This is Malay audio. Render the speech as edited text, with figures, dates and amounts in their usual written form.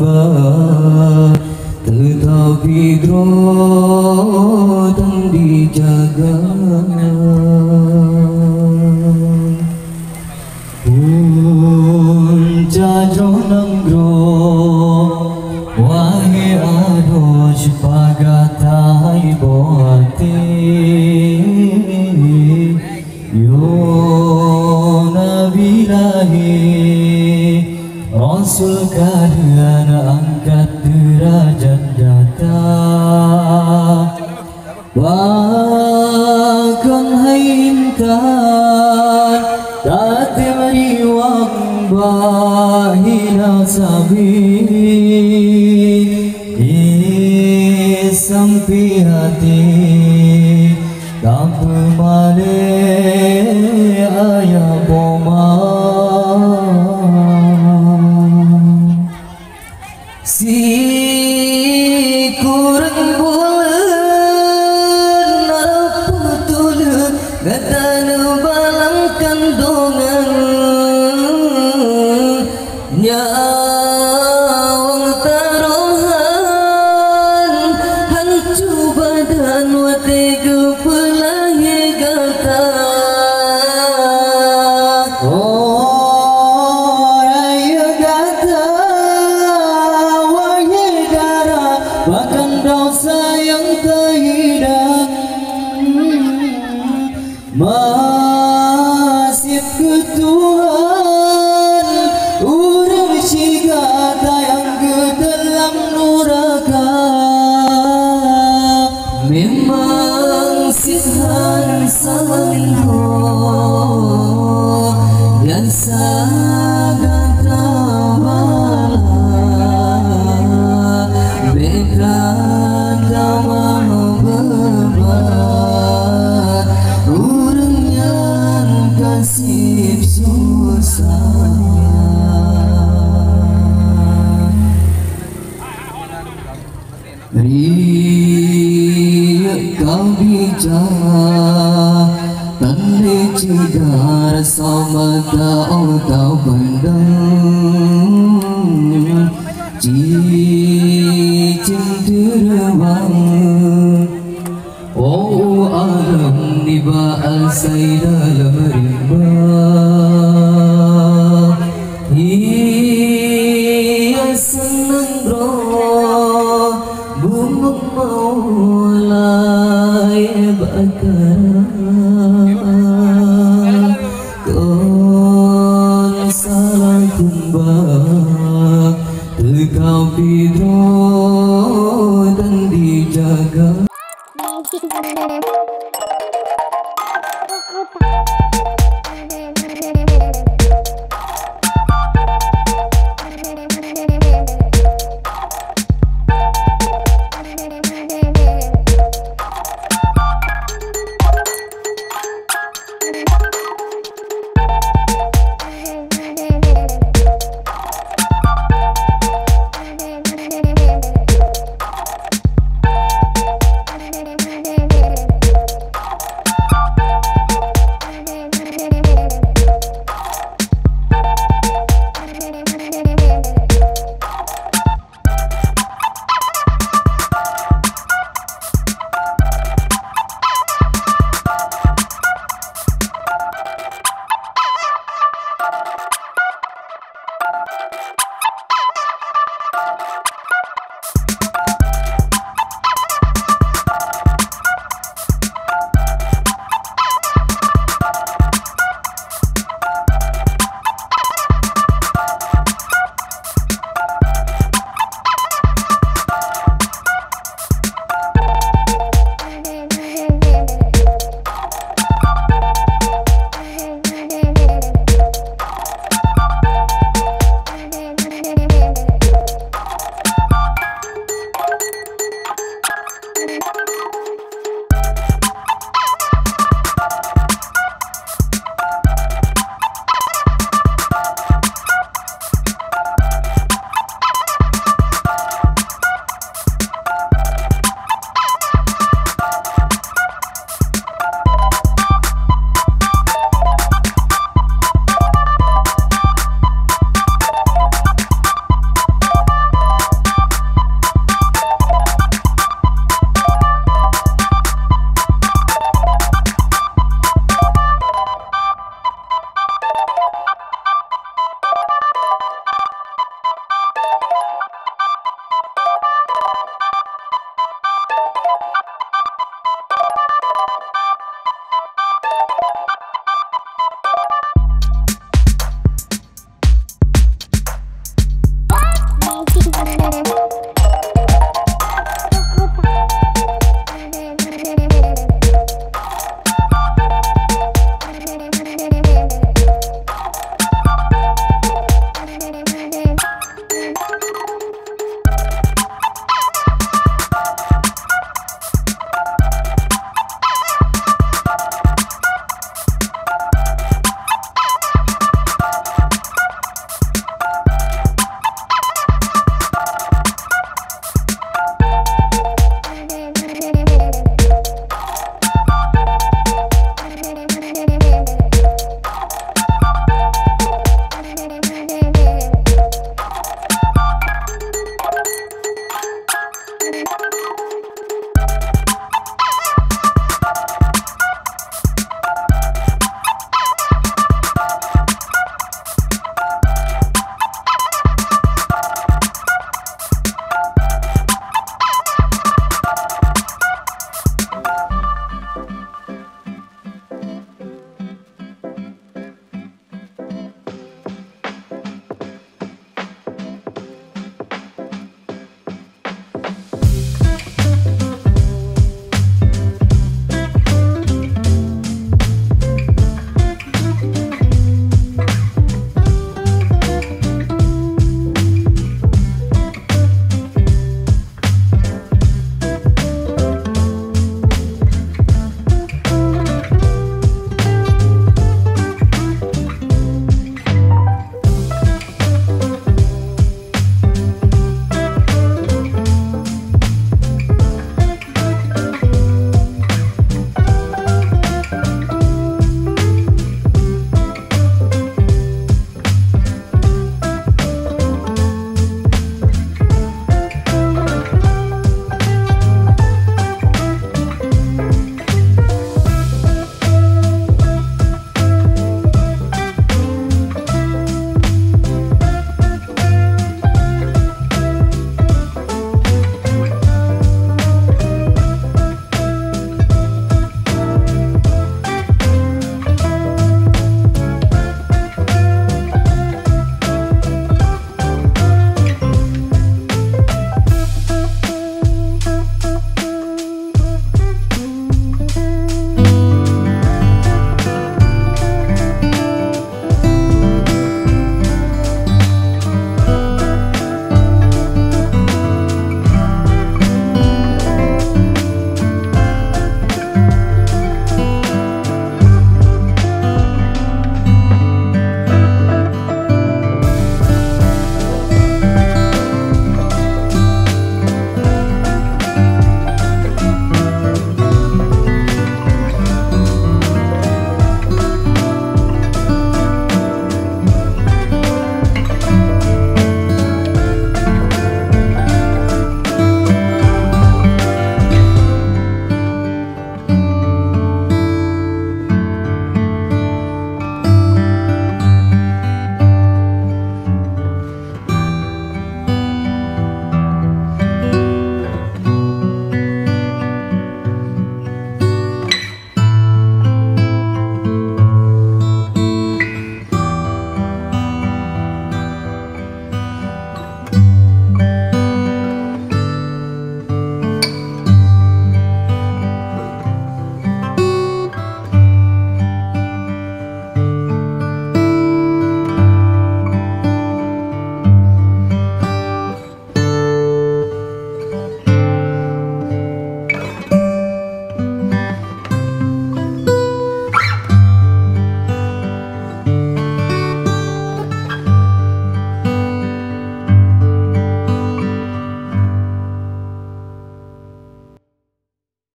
hamba tetapi drotan dijaga. Jadronang gro wahe adosh pagatai boate yo nabilahi rasul kalian angkat derajat data bahkan hainkan dati mariwang bahina sabi sampai hati tak pemale ayah boma si kurang bulan naraputul gatana balang kandungan nyawang taruhan hancu badan wate kepelahi gata oh ayo gata wahai darah bahkan dosa yang terhidang masih ke Tuhan urang sigata yang ke dalam neraka memang sihan salho biasa gata bala beka damang beban urang yang kasih susah riak kau bicara tanda cedar sama tahu pandang cicing terbang oh alam di bahasai dalam rimba ia senang roh bumuk maulai bakar kon salah kumbang tekau pidro dan dijaga.